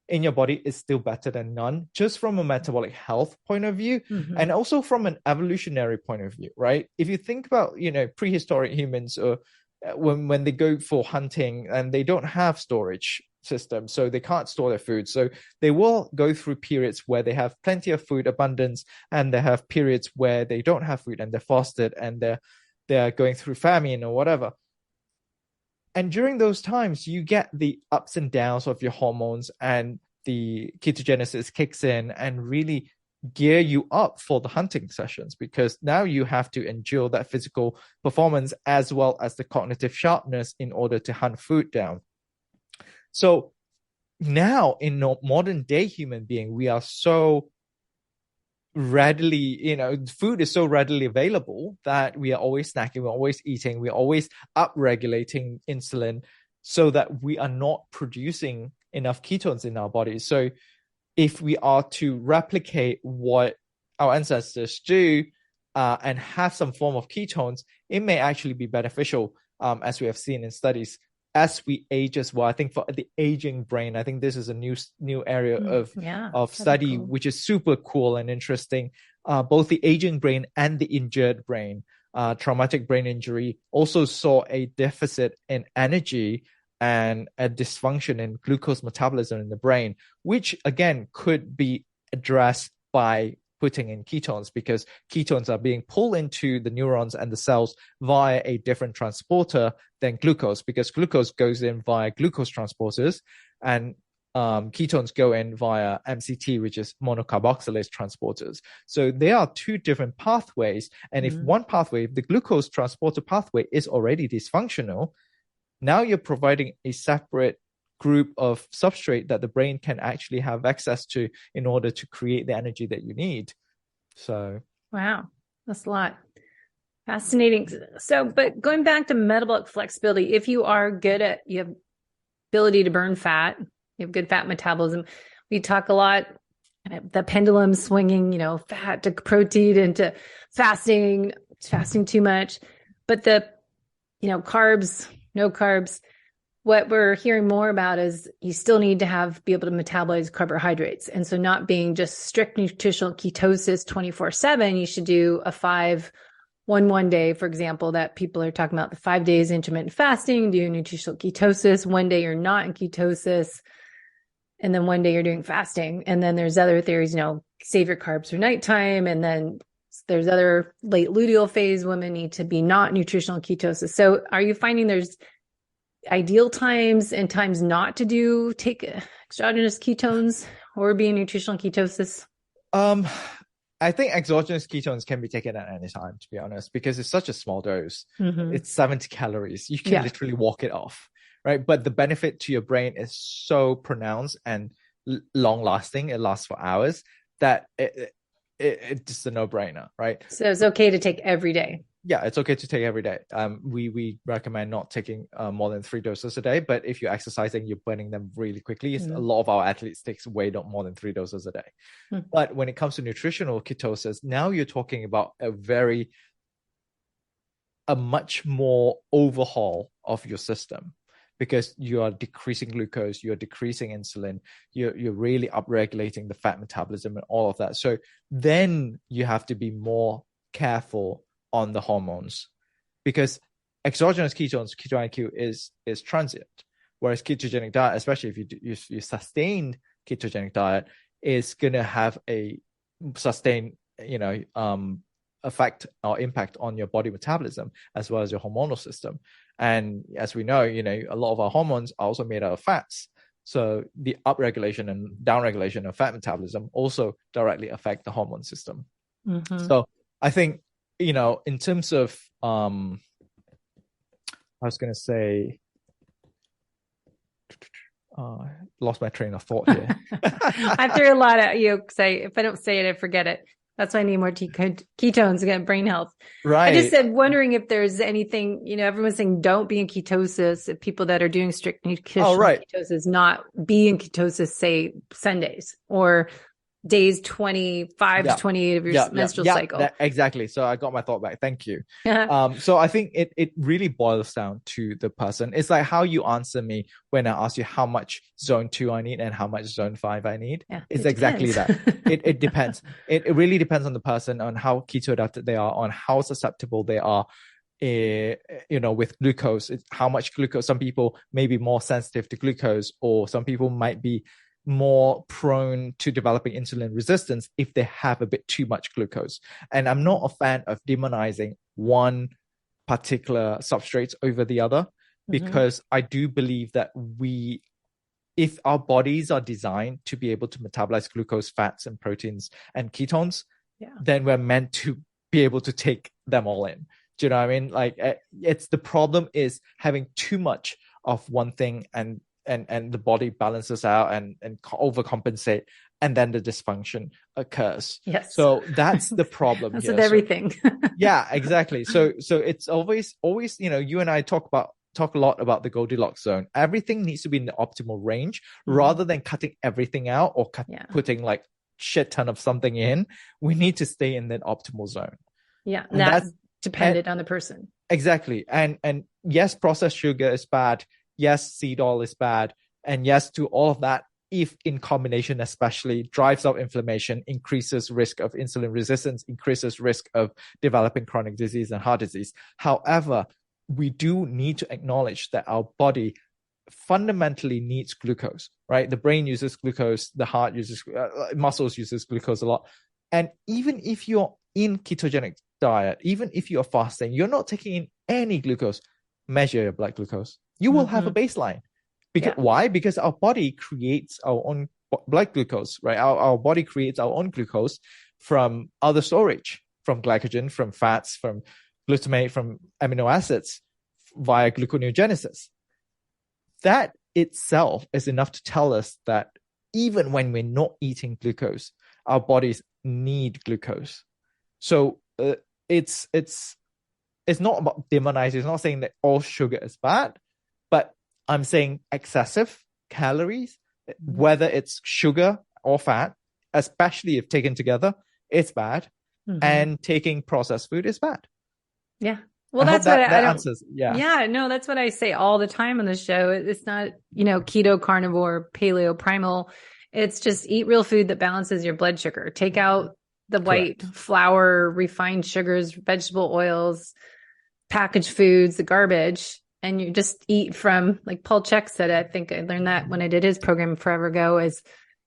in your body is still better than none, just from a metabolic health point of view, and also from an evolutionary point of view, right? If you think about, prehistoric humans, or when they go for hunting and they don't have storage systems, so they can't store their food. So they will go through periods where they have plenty of food abundance, and they have periods where they don't have food and they're fasted and they're going through famine or whatever. And during those times, you get the ups and downs of your hormones, and the ketogenesis kicks in and really gear you up for the hunting sessions, because now you have to endure that physical performance as well as the cognitive sharpness in order to hunt food down. So now in modern day human being, we are so readily, food is so readily available that we are always snacking, we're always eating, we're always up-regulating insulin so that we are not producing enough ketones in our bodies. So if we are to replicate what our ancestors do and have some form of ketones, it may actually be beneficial, as we have seen in studies, as we age as well. I think for the aging brain, I think this is a new area of study, cool, which is super cool and interesting. Both the aging brain and the injured brain, traumatic brain injury, also saw a deficit in energy and a dysfunction in glucose metabolism in the brain, which again could be addressed by putting in ketones, because ketones are being pulled into the neurons and the cells via a different transporter than glucose, because glucose goes in via glucose transporters, and ketones go in via MCT, which is monocarboxylase transporters. So there are two different pathways. And if one pathway, the glucose transporter pathway, is already dysfunctional, now you're providing a separate group of substrate that the brain can actually have access to in order to create the energy that you need. So wow, that's a lot. Fascinating. So, but going back to metabolic flexibility, if you are good at, you have ability to burn fat, you have good fat metabolism. We talk a lot, the pendulum swinging, fat to protein into fasting too much, but the, carbs, no carbs. What we're hearing more about is you still need to be able to metabolize carbohydrates. And so not being just strict nutritional ketosis 24/7, you should do a 5-1 day, for example, that people are talking about the 5 days intermittent fasting, do nutritional ketosis. One day you're not in ketosis, and then one day you're doing fasting. And then there's other theories, save your carbs for nighttime. And then there's other late luteal phase women need to be not nutritional ketosis. So are you finding there's ideal times and times not to take exogenous ketones or be in nutritional ketosis? I think exogenous ketones can be taken at any time, to be honest, because it's such a small dose. It's 70 calories. You can literally walk it off, right? But the benefit to your brain is so pronounced and long lasting. It lasts for hours that it's just a no-brainer, right? So it's okay to take every day. Yeah, it's okay to take every day. We recommend not taking more than 3 doses a day. But if you're exercising, you're burning them really quickly. A lot of our athletes takes way more than 3 doses a day. But when it comes to nutritional ketosis, now you're talking about a much more overhaul of your system, because you are decreasing glucose, you're decreasing insulin, you're really upregulating the fat metabolism and all of that. So then you have to be more careful on the hormones, because exogenous ketones, ketone IQ is transient, whereas ketogenic diet, especially if you sustain ketogenic diet, is going to have a sustained effect or impact on your body metabolism as well as your hormonal system. And as we know, a lot of our hormones are also made out of fats. So the upregulation and downregulation of fat metabolism also directly affect the hormone system. Mm-hmm. So I think, in terms of, I was going to say, lost my train of thought here. I threw a lot at you because if I don't say it, I forget it. That's why I need more ketones to get brain health. Right. I just said, wondering if there's anything, everyone's saying don't be in ketosis. If people that are doing strict nutritional ketosis, not be in ketosis, say Sundays or days 25 to 28 of your menstrual cycle. Exactly. So I got my thought back. Thank you. So I think it really boils down to the person. It's like how you answer me when I ask you how much zone 2 I need and how much zone 5 I need. Yeah, it's exactly that. It depends. It really depends on the person, on how keto adapted they are, on how susceptible they are. With glucose, how much glucose. Some people may be more sensitive to glucose, or some people might be more prone to developing insulin resistance if they have a bit too much glucose. And I'm not a fan of demonizing one particular substrate over the other, because I do believe that if our bodies are designed to be able to metabolize glucose, fats, and proteins and ketones, then we're meant to be able to take them all in. Do you know what I mean? Like, it's the problem is having too much of one thing and the body balances out and overcompensate, and then the dysfunction occurs. Yes. So that's the problem. That's here. with everything. Yeah, exactly. So it's always, you and I talk a lot about the Goldilocks zone. Everything needs to be in the optimal range, rather than cutting everything out or putting like shit ton of something in. We need to stay in that optimal zone. Yeah. And that's dependent on the person. Exactly. And yes, processed sugar is bad. Yes, seed oil is bad. And yes, to all of that, if in combination especially, drives up inflammation, increases risk of insulin resistance, increases risk of developing chronic disease and heart disease. However, we do need to acknowledge that our body fundamentally needs glucose, right? The brain uses glucose, the heart uses, muscles uses glucose a lot. And even if you're in ketogenic diet, even if you're fasting, you're not taking in any glucose, measure your blood glucose. You will have a baseline. Why? Because our body creates our own blood glucose, right? Our body creates our own glucose from other storage, from glycogen, from fats, from glutamate, from amino acids via gluconeogenesis. That itself is enough to tell us that even when we're not eating glucose, our bodies need glucose. So it's not about demonizing. It's not saying that all sugar is bad, but I'm saying excessive calories, whether it's sugar or fat, especially if taken together, it's bad. And taking processed food is bad. Yeah. Well, that's what I don't answers. Yeah. Yeah. No, that's what I say all the time on the show. It's not, keto, carnivore, paleo, primal. It's just eat real food that balances your blood sugar. Take out the white flour, refined sugars, vegetable oils, packaged foods, the garbage. And you just eat from, like Paul Chek said, I think I learned that when I did his program forever ago, is,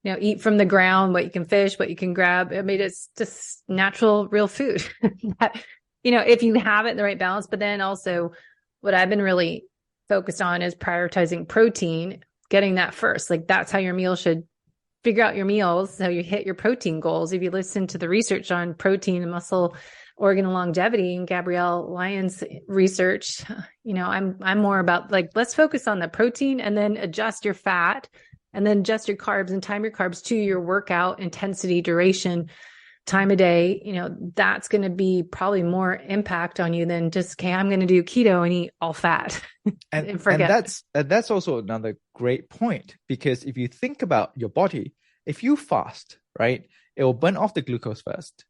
eat from the ground, what you can fish, what you can grab. I mean, it's just natural, real food. If you have it in the right balance. But then also what I've been really focused on is prioritizing protein, getting that first. Like, that's how your meal should figure out your meals, so you hit your protein goals. If you listen to the research on protein and muscle organ longevity and Gabrielle Lyon's research, I'm more about like, let's focus on the protein and then adjust your fat and then adjust your carbs and time your carbs to your workout intensity, duration, time of day. That's going to be probably more impact on you than just, okay, I'm going to do keto and eat all fat and forget. And that's also another great point, because if you think about your body, if you fast, right, it will burn off the glucose first.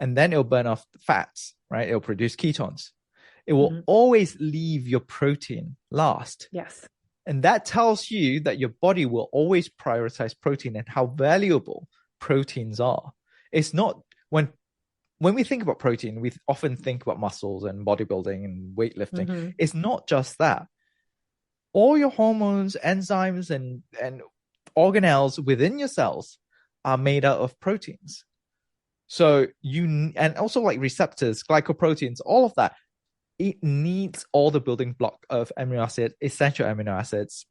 And then it'll burn off the fats, right? It'll produce ketones. It will always leave your protein last. Yes. And that tells you that your body will always prioritize protein and how valuable proteins are. It's not when we think about protein, we often think about muscles and bodybuilding and weightlifting. Mm-hmm. It's not just that. All your hormones, enzymes, and organelles within your cells are made out of proteins. So and also like receptors, glycoproteins, all of that, it needs all the building block of amino acid, essential amino acids,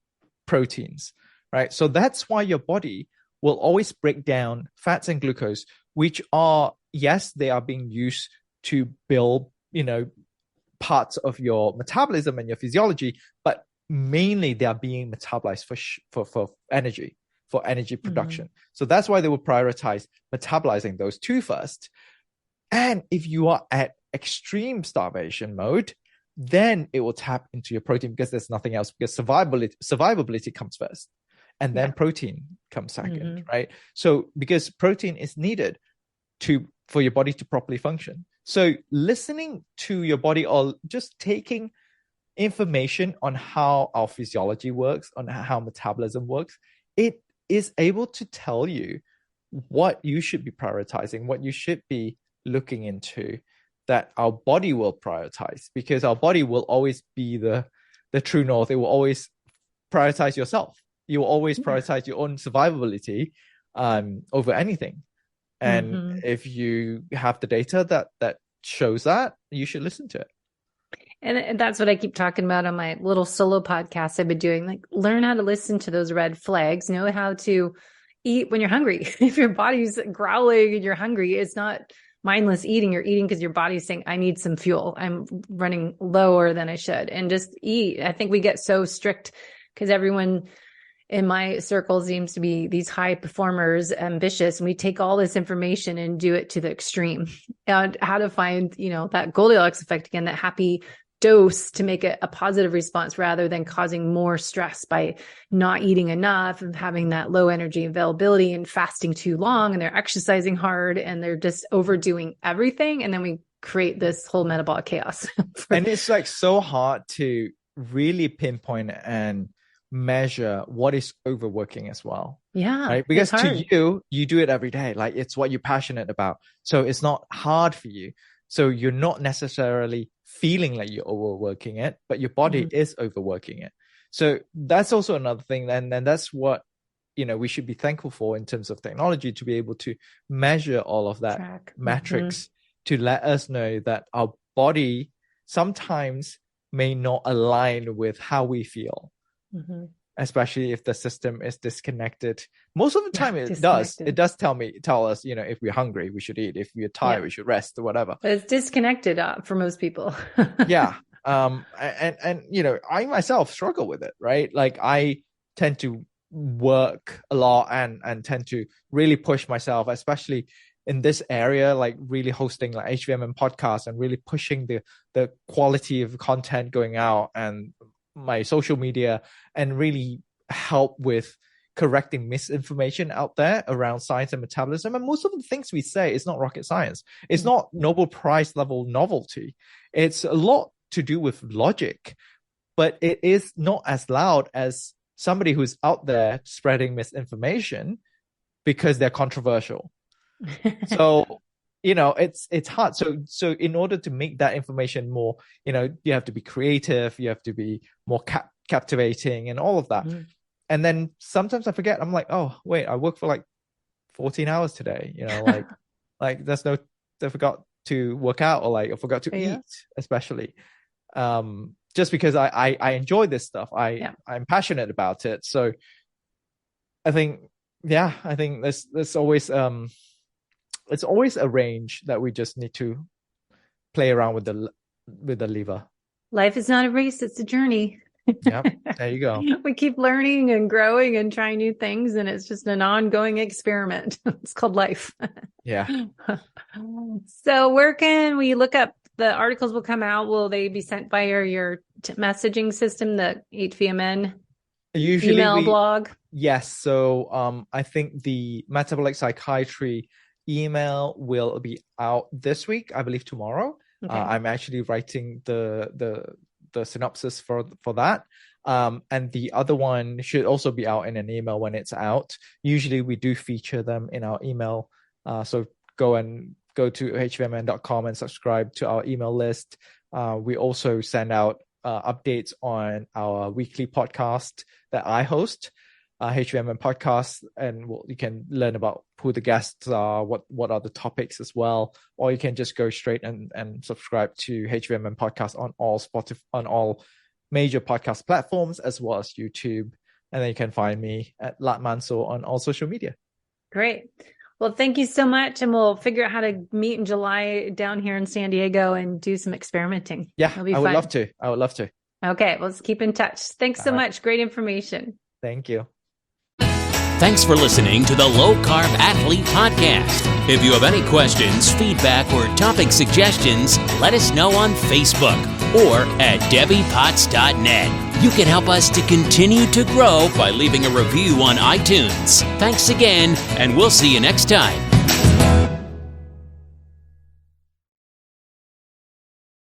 proteins, right? So that's why your body will always break down fats and glucose, which are, yes, they are being used to build, parts of your metabolism and your physiology, but mainly they are being metabolized for energy, for energy production. Mm-hmm. So that's why they will prioritize metabolizing those two first. And if you are at extreme starvation mode, then it will tap into your protein because there's nothing else, because survivability comes first and then protein comes second, right? So because protein is needed for your body to properly function. So listening to your body, or just taking information on how our physiology works, on how metabolism works, it is able to tell you what you should be prioritizing, what you should be looking into, that our body will prioritize, because our body will always be the true north. It will always prioritize yourself. You will always prioritize your own survivability over anything. And if you have the data that shows that, you should listen to it. And that's what I keep talking about on my little solo podcast I've been doing. Like, learn how to listen to those red flags, know how to eat when you're hungry. If your body's growling and you're hungry, it's not mindless eating. You're eating because your body's saying, I need some fuel. I'm running lower than I should. And just eat. I think we get so strict because everyone in my circle seems to be these high performers, ambitious, and we take all this information and do it to the extreme. And how to find, that Goldilocks effect again, that happy dose to make it a positive response rather than causing more stress by not eating enough and having that low energy availability and fasting too long, and they're exercising hard and they're just overdoing everything. And then we create this whole metabolic chaos. And it's like so hard to really pinpoint and measure what is overworking as well. Yeah. Right. Because to you do it every day. Like, it's what you're passionate about. So it's not hard for you. So you're not necessarily feeling like you're overworking it, but your body is overworking it. So that's also another thing. And that's what, we should be thankful for in terms of technology, to be able to measure all of that metrics to let us know that our body sometimes may not align with how we feel. Especially if the system is disconnected. Most of the time it does tell us, if we're hungry, we should eat. If we're tired, we should rest, or whatever. But it's disconnected for most people. Yeah. And I myself struggle with it, right? Like, I tend to work a lot and tend to really push myself, especially in this area, like really hosting like HVMN podcasts and really pushing the quality of content going out, and my social media, and really help with correcting misinformation out there around science and metabolism. And most of the things we say is not rocket science. It's not Nobel Prize level novelty. It's a lot to do with logic, but it is not as loud as somebody who's out there spreading misinformation because they're controversial. So it's hard. So in order to make that information more, you have to be creative, you have to be more captivating and all of that. And then sometimes I forget, I'm like, oh, wait, I worked for like 14 hours today, like I forgot to work out, or like I forgot to eat, especially. Just because I enjoy this stuff. I'm passionate about it. So I think there's always, it's always a range that we just need to play around with the lever. Life is not a race, it's a journey. Yeah, there you go. We keep learning and growing and trying new things, and it's just an ongoing experiment. It's called life. Yeah. So where can we look up the articles? Will come out? Will they be sent via your messaging system, the HVMN email blog? Yes. So I think the metabolic psychiatry email will be out this week, I believe tomorrow. Okay. I'm actually writing the synopsis for that. And the other one should also be out in an email when it's out. Usually we do feature them in our email. So go to hvmn.com and subscribe to our email list. We also send out updates on our weekly podcast that I host, HVMN podcast, and you can learn about who the guests are, what are the topics as well, or you can just go straight and subscribe to HVMN podcast on all major podcast platforms as well as YouTube, and then you can find me at Latt Mansor on all social media. Great. Well, thank you so much, and we'll figure out how to meet in July down here in San Diego and do some experimenting. Yeah, I would love to. Okay, well, let's keep in touch. Thanks so much. Great information. Thank you. Thanks for listening to the Low Carb Athlete Podcast. If you have any questions, feedback, or topic suggestions, let us know on Facebook or at debbiepotts.net. You can help us to continue to grow by leaving a review on iTunes. Thanks again, and we'll see you next time.